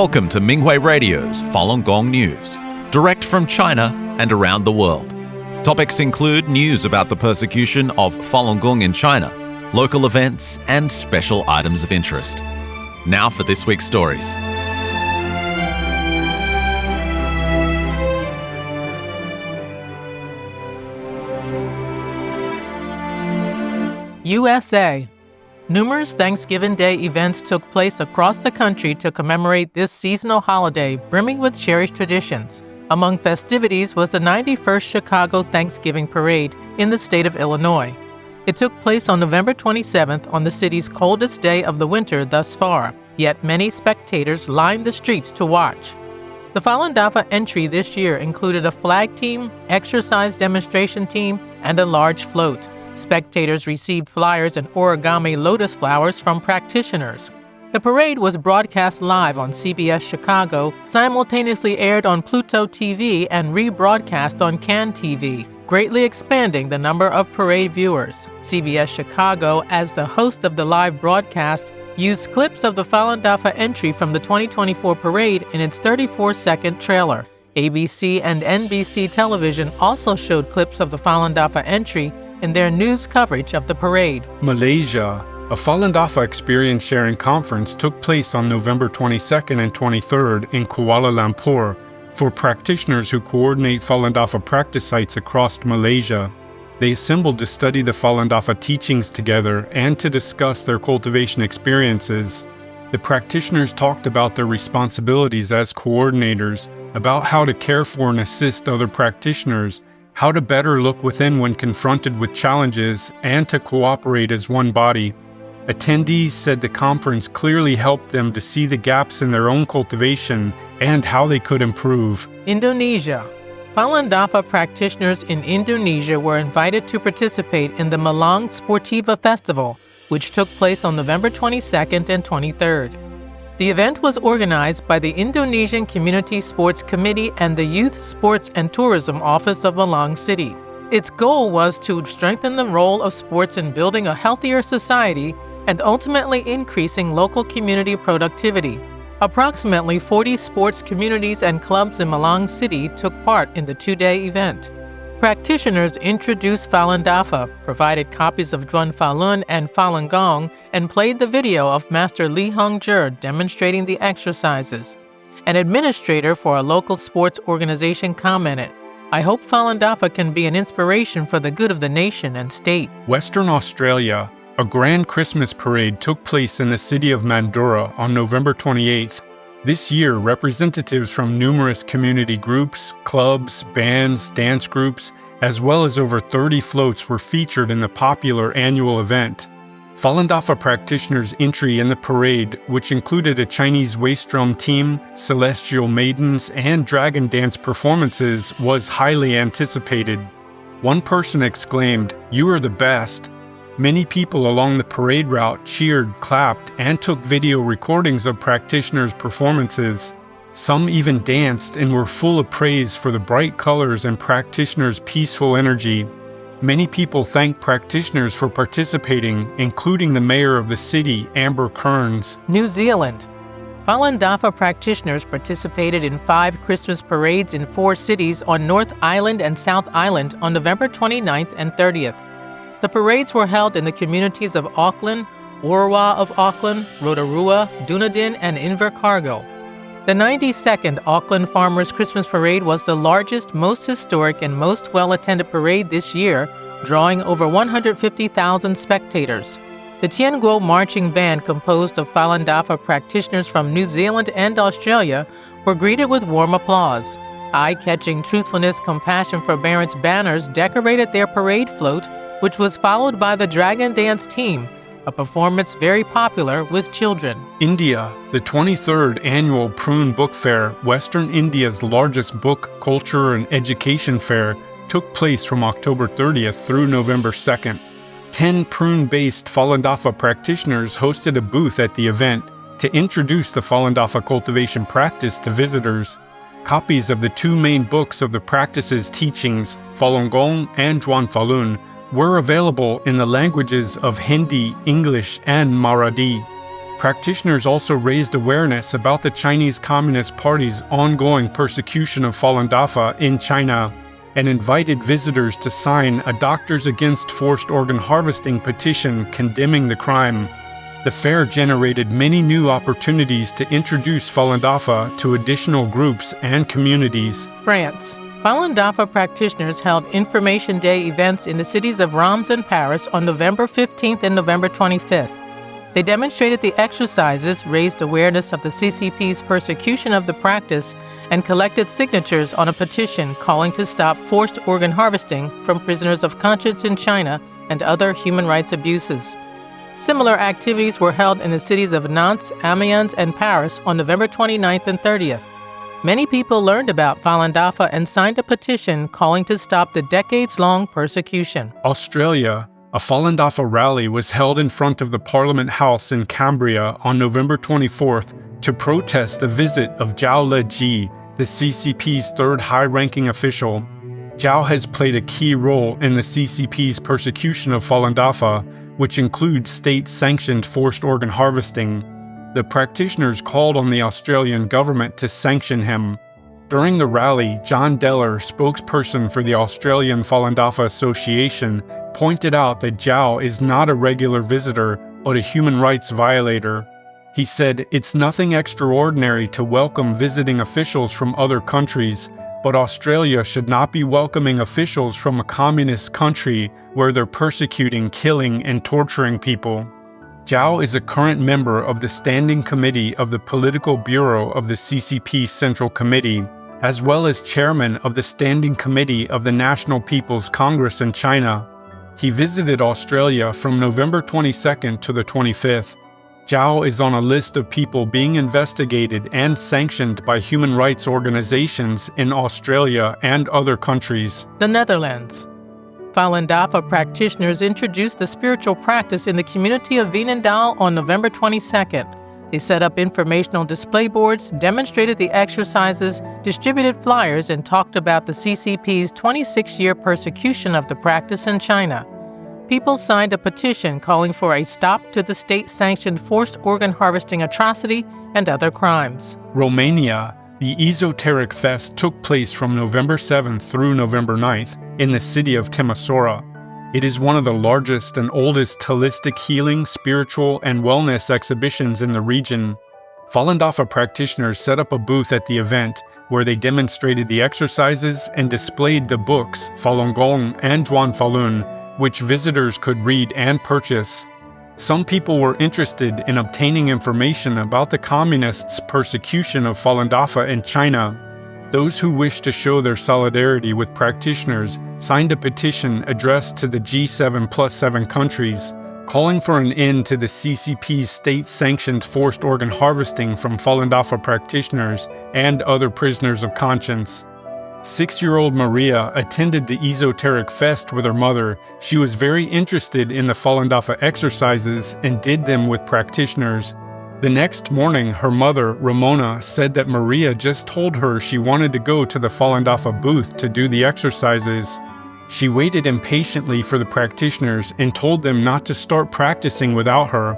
Welcome to Minghui Radio's Falun Gong News, direct from China and around the world. Topics include news about the persecution of Falun Gong in China, local events, and special items of interest. Now for this week's stories. USA. Numerous Thanksgiving Day events took place across the country to commemorate this seasonal holiday brimming with cherished traditions. Among festivities was the 91st Chicago Thanksgiving Parade in the state of Illinois. It took place on November 27th on the city's coldest day of the winter thus far, yet many spectators lined the streets to watch. The Falun Dafa entry this year included a flag team, exercise demonstration team, and a large float. Spectators received flyers and origami lotus flowers from practitioners. The parade was broadcast live on CBS Chicago, simultaneously aired on Pluto TV, and rebroadcast on CAN TV, greatly expanding the number of parade viewers. CBS Chicago, as the host of the live broadcast, used clips of the Falun Dafa entry from the 2024 parade in its 34-second trailer. ABC and NBC television also showed clips of the Falun Dafa entry in their news coverage of the parade. Malaysia. A Falun Dafa experience sharing conference took place on November 22nd and 23rd in Kuala Lumpur for practitioners who coordinate Falun Dafa practice sites across Malaysia. They assembled to study the Falun Dafa teachings together and to discuss their cultivation experiences. The practitioners talked about their responsibilities as coordinators, about how to care for and assist other practitioners, how to better look within when confronted with challenges, and to cooperate as one body. Attendees said the conference clearly helped them to see the gaps in their own cultivation and how they could improve. Indonesia. Falun Dafa practitioners in Indonesia were invited to participate in the Malang Sportiva Festival, which took place on November 22nd and 23rd. The event was organized by the Indonesian Community Sports Committee and the Youth Sports and Tourism Office of Malang City. Its goal was to strengthen the role of sports in building a healthier society and ultimately increasing local community productivity. Approximately 40 sports communities and clubs in Malang City took part in the two-day event. Practitioners introduced Falun Dafa, provided copies of Zhuan Falun and Falun Gong, and played the video of Master Li Hongzhi demonstrating the exercises. An administrator for a local sports organization commented, "I hope Falun Dafa can be an inspiration for the good of the nation and state." Western Australia. A grand Christmas parade took place in the city of Mandurah on November 28th. This year, representatives from numerous community groups, clubs, bands, dance groups, as well as over 30 floats were featured in the popular annual event. Falun Dafa practitioners' entry in the parade, which included a Chinese waist drum team, celestial maidens, and dragon dance performances, was highly anticipated. One person exclaimed, "You are the best." Many people along the parade route cheered, clapped, and took video recordings of practitioners' performances. Some even danced and were full of praise for the bright colors and practitioners' peaceful energy. Many people thanked practitioners for participating, including the mayor of the city, Amber Kearns. New Zealand. Falun Dafa practitioners participated in 5 Christmas parades in 4 cities on North Island and South Island on November 29th and 30th. The parades were held in the communities of Auckland, Orewa of Auckland, Rotorua, Dunedin, and Invercargill. The 92nd Auckland Farmers Christmas Parade was the largest, most historic, and most well-attended parade this year, drawing over 150,000 spectators. The Tianguo Marching Band, composed of Falun Dafa practitioners from New Zealand and Australia, were greeted with warm applause. Eye-catching Truthfulness, Compassion, Forbearance banners decorated their parade float, which was followed by the Dragon Dance Team, a performance very popular with children. India. The 23rd Annual Prune Book Fair, Western India's largest book, culture, and education fair, took place from October 30th through November 2nd. 10 prune-based Falun Dafa practitioners hosted a booth at the event to introduce the Falun Dafa cultivation practice to visitors. Copies of the 2 main books of the practice's teachings, Falun Gong and Zhuan Falun, were available in the languages of Hindi, English, and Marathi. Practitioners also raised awareness about the Chinese Communist Party's ongoing persecution of Falun Dafa in China and invited visitors to sign a Doctors Against Forced Organ Harvesting petition condemning the crime. The fair generated many new opportunities to introduce Falun Dafa to additional groups and communities. France. Falun Dafa practitioners held Information Day events in the cities of Reims and Paris on November 15th and November 25th. They demonstrated the exercises, raised awareness of the CCP's persecution of the practice, and collected signatures on a petition calling to stop forced organ harvesting from prisoners of conscience in China and other human rights abuses. Similar activities were held in the cities of Nantes, Amiens, and Paris on November 29th and 30th. Many people learned about Falun Dafa and signed a petition calling to stop the decades-long persecution. Australia. A Falun Dafa rally was held in front of the Parliament House in Cambria on November 24th to protest the visit of Zhao Leji, the CCP's third high-ranking official. Zhao has played a key role in the CCP's persecution of Falun Dafa, which includes state-sanctioned forced organ harvesting. The practitioners called on the Australian government to sanction him. During the rally, John Deller, spokesperson for the Australian Falun Dafa Association, pointed out that Zhao is not a regular visitor, but a human rights violator. He said, "It's nothing extraordinary to welcome visiting officials from other countries, but Australia should not be welcoming officials from a communist country where they're persecuting, killing, and torturing people." Zhao is a current member of the Standing Committee of the Political Bureau of the CCP Central Committee, as well as chairman of the Standing Committee of the National People's Congress in China. He visited Australia from November 22nd to the 25th. Zhao is on a list of people being investigated and sanctioned by human rights organizations in Australia and other countries. The Netherlands. Falun Dafa practitioners introduced the spiritual practice in the community of Veenendaal on November 22nd. They set up informational display boards, demonstrated the exercises, distributed flyers, and talked about the CCP's 26-year persecution of the practice in China. People signed a petition calling for a stop to the state-sanctioned forced organ harvesting atrocity and other crimes. Romania. The Esoteric Fest took place from November 7th through November 9th in the city of Timisoara. It is one of the largest and oldest holistic healing, spiritual, and wellness exhibitions in the region. Falun Dafa practitioners set up a booth at the event where they demonstrated the exercises and displayed the books Falun Gong and Zhuan Falun, which visitors could read and purchase. Some people were interested in obtaining information about the communists' persecution of Falun Dafa in China. Those who wished to show their solidarity with practitioners signed a petition addressed to the G7+7 countries, calling for an end to the CCP's state-sanctioned forced organ harvesting from Falun Dafa practitioners and other prisoners of conscience. 6-year-old Maria attended the Esoteric Fest with her mother. She was very interested in the Falun Dafa exercises and did them with practitioners. The next morning, her mother, Ramona, said that Maria just told her she wanted to go to the Falun Dafa booth to do the exercises. She waited impatiently for the practitioners and told them not to start practicing without her.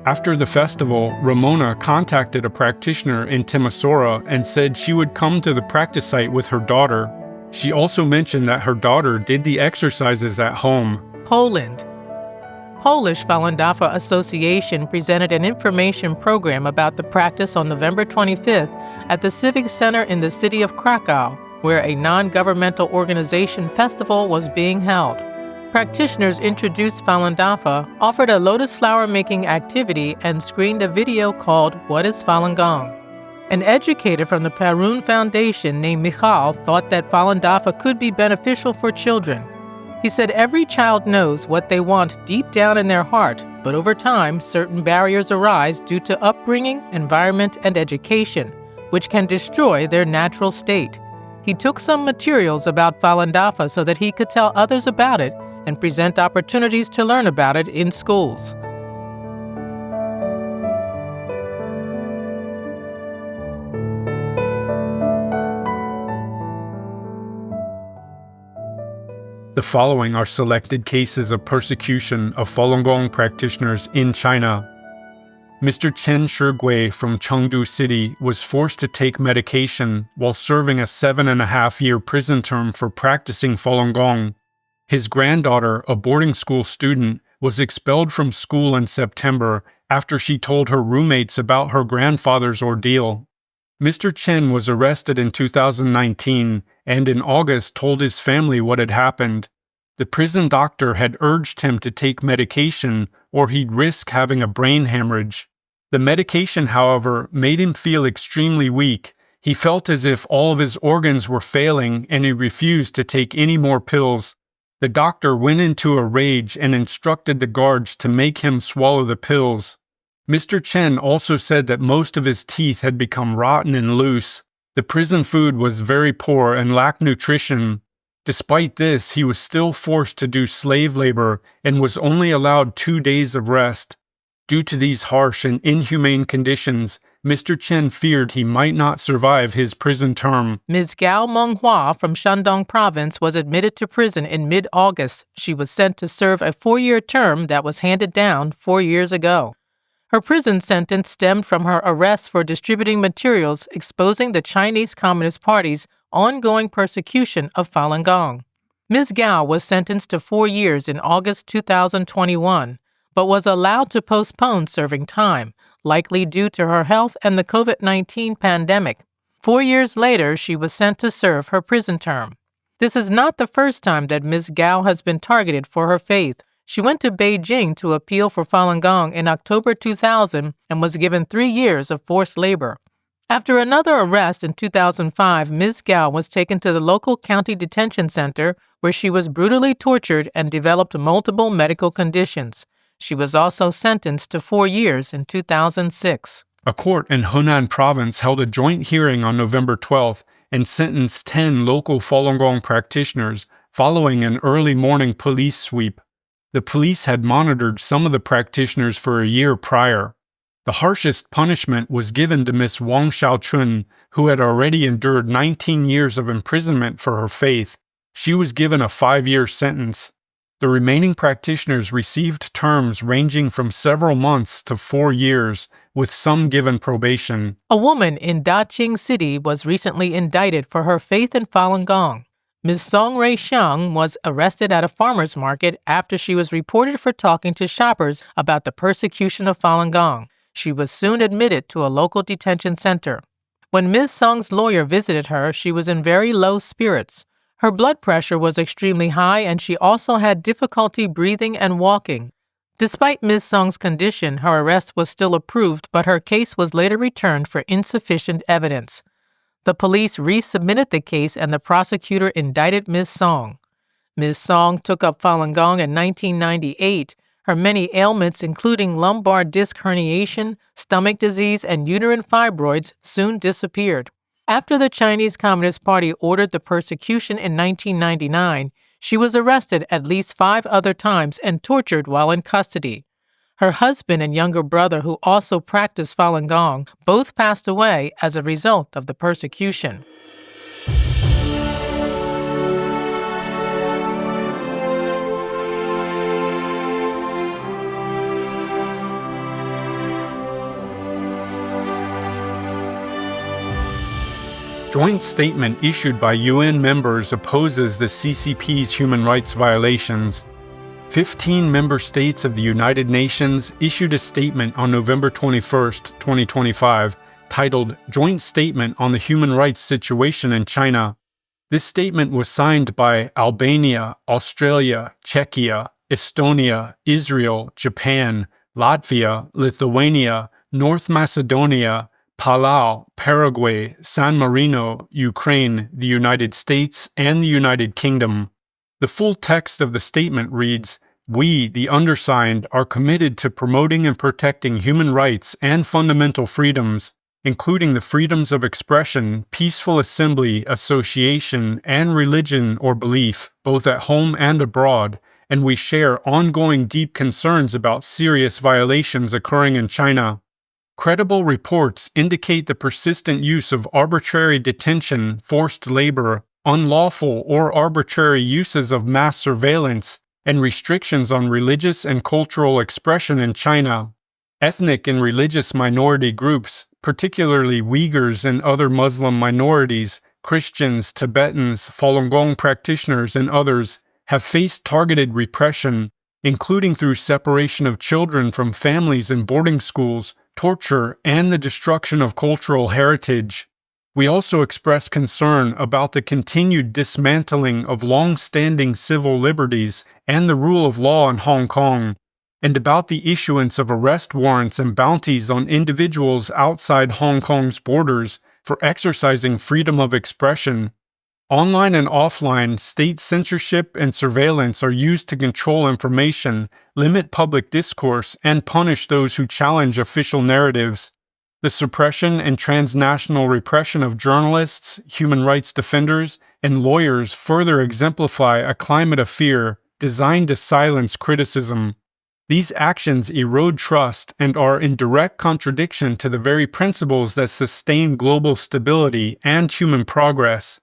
After the festival, Ramona contacted a practitioner in Timisoara and said she would come to the practice site with her daughter. She also mentioned that her daughter did the exercises at home. Poland. Polish Falun Dafa Association presented an information program about the practice on November 25th at the Civic Center in the city of Krakow, where a non-governmental organization festival was being held. Practitioners introduced Falun Dafa, offered a lotus flower making activity, and screened a video called What is Falun Gong? An educator from the Falun Foundation named Michal thought that Falun Dafa could be beneficial for children. He said every child knows what they want deep down in their heart, but over time, certain barriers arise due to upbringing, environment, and education, which can destroy their natural state. He took some materials about Falun Dafa so that he could tell others about it and present opportunities to learn about it in schools. The following are selected cases of persecution of Falun Gong practitioners in China. Mr. Chen Shigui from Chengdu City was forced to take medication while serving a 7.5-year prison term for practicing Falun Gong. His granddaughter, a boarding school student, was expelled from school in September after she told her roommates about her grandfather's ordeal. Mr. Chen was arrested in 2019 and in August told his family what had happened. The prison doctor had urged him to take medication or he'd risk having a brain hemorrhage. The medication, however, made him feel extremely weak. He felt as if all of his organs were failing and he refused to take any more pills. The doctor went into a rage and instructed the guards to make him swallow the pills. Mr. Chen also said that most of his teeth had become rotten and loose. The prison food was very poor and lacked nutrition. Despite this, he was still forced to do slave labor and was only allowed 2 days of rest. Due to these harsh and inhumane conditions, Mr. Chen feared he might not survive his prison term. Ms. Gao Menghua from Shandong Province was admitted to prison in mid-August. She was sent to serve a 4-year term that was handed down 4 years ago. Her prison sentence stemmed from her arrest for distributing materials exposing the Chinese Communist Party's ongoing persecution of Falun Gong. Ms. Gao was sentenced to 4 years in August 2021, but was allowed to postpone serving time, likely due to her health and the COVID-19 pandemic. 4 years later, she was sent to serve her prison term. This is not the first time that Ms. Gao has been targeted for her faith. She went to Beijing to appeal for Falun Gong in October 2000 and was given 3 years of forced labor. After another arrest in 2005, Ms. Gao was taken to the local county detention center where she was brutally tortured and developed multiple medical conditions. She was also sentenced to 4 years in 2006. A court in Henan Province held a joint hearing on November 12th and sentenced 10 local Falun Gong practitioners following an early morning police sweep. The police had monitored some of the practitioners for a year prior. The harshest punishment was given to Miss Wang Xiaochun, who had already endured 19 years of imprisonment for her faith. She was given a 5-year sentence. The remaining practitioners received terms ranging from several months to 4 years, with some given probation. A woman in Daqing City was recently indicted for her faith in Falun Gong. Ms. Song Rei Xiang was arrested at a farmer's market after she was reported for talking to shoppers about the persecution of Falun Gong. She was soon admitted to a local detention center. When Ms. Song's lawyer visited her, she was in very low spirits. Her blood pressure was extremely high and she also had difficulty breathing and walking. Despite Ms. Song's condition, her arrest was still approved, but her case was later returned for insufficient evidence. The police resubmitted the case and the prosecutor indicted Ms. Song. Ms. Song took up Falun Gong in 1998. Her many ailments, including lumbar disc herniation, stomach disease, and uterine fibroids, soon disappeared. After the Chinese Communist Party ordered the persecution in 1999, she was arrested at least 5 other times and tortured while in custody. Her husband and younger brother, who also practiced Falun Gong, both passed away as a result of the persecution. Joint statement issued by UN members opposes the CCP's human rights violations. 15 member states of the United Nations issued a statement on November 21, 2025, titled Joint Statement on the Human Rights Situation in China. This statement was signed by Albania, Australia, Czechia, Estonia, Israel, Japan, Latvia, Lithuania, North Macedonia, Palau, Paraguay, San Marino, Ukraine, the United States, and the United Kingdom. The full text of the statement reads, "We, the undersigned, are committed to promoting and protecting human rights and fundamental freedoms, including the freedoms of expression, peaceful assembly, association, and religion or belief, both at home and abroad, and we share ongoing deep concerns about serious violations occurring in China. Credible reports indicate the persistent use of arbitrary detention, forced labor, unlawful or arbitrary uses of mass surveillance, and restrictions on religious and cultural expression in China. Ethnic and religious minority groups, particularly Uyghurs and other Muslim minorities, Christians, Tibetans, Falun Gong practitioners, and others, have faced targeted repression, including through separation of children from families in boarding schools, torture, and the destruction of cultural heritage. We also express concern about the continued dismantling of long-standing civil liberties and the rule of law in Hong Kong, and about the issuance of arrest warrants and bounties on individuals outside Hong Kong's borders for exercising freedom of expression. Online and offline, state censorship and surveillance are used to control information, limit public discourse, and punish those who challenge official narratives. The suppression and transnational repression of journalists, human rights defenders, and lawyers further exemplify a climate of fear designed to silence criticism. These actions erode trust and are in direct contradiction to the very principles that sustain global stability and human progress.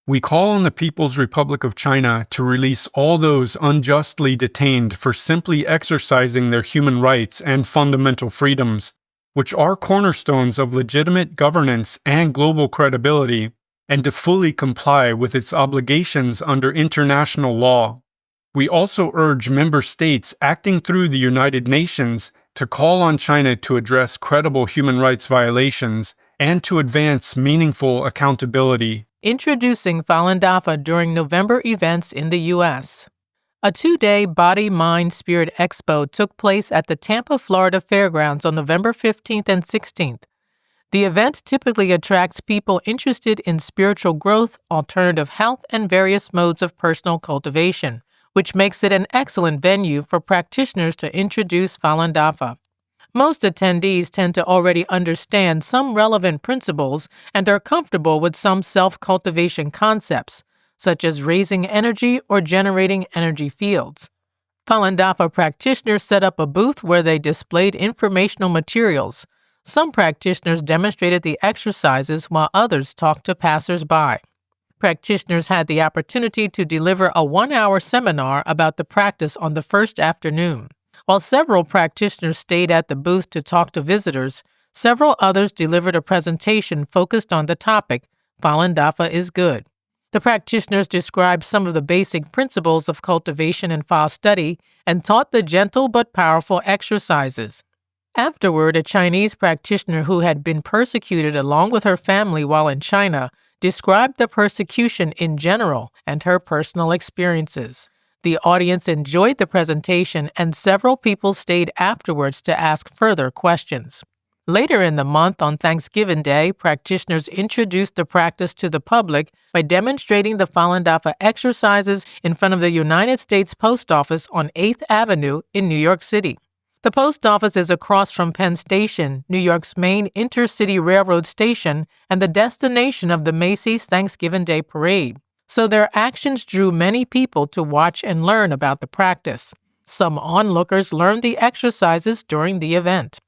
We call on the People's Republic of China to release all those unjustly detained for simply exercising their human rights and fundamental freedoms, which are cornerstones of legitimate governance and global credibility, and to fully comply with its obligations under international law. We also urge member states acting through the United Nations to call on China to address credible human rights violations and to advance meaningful accountability. Introducing Falun Dafa during November events in the U.S. A 2-day Body, Mind, Spirit Expo took place at the Tampa, Florida Fairgrounds on November 15th and 16th. The event typically attracts people interested in spiritual growth, alternative health, and various modes of personal cultivation, which makes it an excellent venue for practitioners to introduce Falun Dafa. Most attendees tend to already understand some relevant principles and are comfortable with some self-cultivation concepts, such as raising energy or generating energy fields. Falun Dafa practitioners set up a booth where they displayed informational materials. Some practitioners demonstrated the exercises while others talked to passers-by. Practitioners had the opportunity to deliver a 1-hour seminar about the practice on the first afternoon. While several practitioners stayed at the booth to talk to visitors, several others delivered a presentation focused on the topic, Falun Dafa is good. The practitioners described some of the basic principles of cultivation and Fa study and taught the gentle but powerful exercises. Afterward, a Chinese practitioner who had been persecuted along with her family while in China described the persecution in general and her personal experiences. The audience enjoyed the presentation, and several people stayed afterwards to ask further questions. Later in the month, on Thanksgiving Day, practitioners introduced the practice to the public by demonstrating the Falun Dafa exercises in front of the United States Post Office on 8th Avenue in New York City. The post office is across from Penn Station, New York's main intercity railroad station, and the destination of the Macy's Thanksgiving Day Parade. So their actions drew many people to watch and learn about the practice. Some onlookers learned the exercises during the event.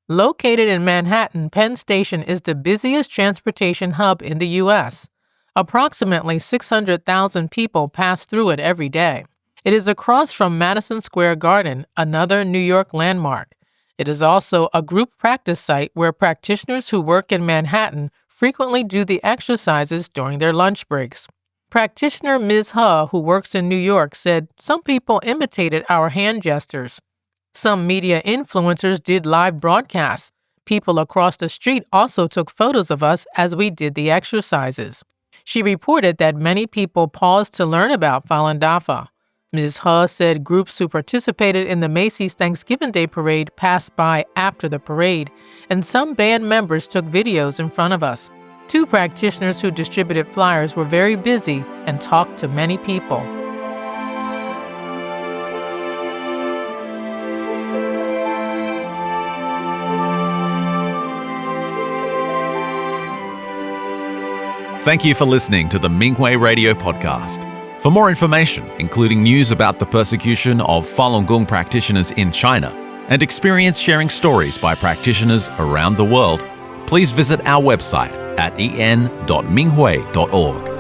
Located in Manhattan, Penn Station is the busiest transportation hub in the U.S. Approximately 600,000 people pass through it every day. It is across from Madison Square Garden, another New York landmark. It is also a group practice site where practitioners who work in Manhattan frequently do the exercises during their lunch breaks. Practitioner Ms. He, who works in New York, said some people imitated our hand gestures. Some media influencers did live broadcasts. People across the street also took photos of us as we did the exercises. She reported that many people paused to learn about Falun Dafa. Ms. He said groups who participated in the Macy's Thanksgiving Day Parade passed by after the parade, and some band members took videos in front of us. 2 practitioners who distributed flyers were very busy and talked to many people. Thank you for listening to the Minghui Radio Podcast. For more information, including news about the persecution of Falun Gong practitioners in China and experience sharing stories by practitioners around the world, please visit our website at en.minghui.org.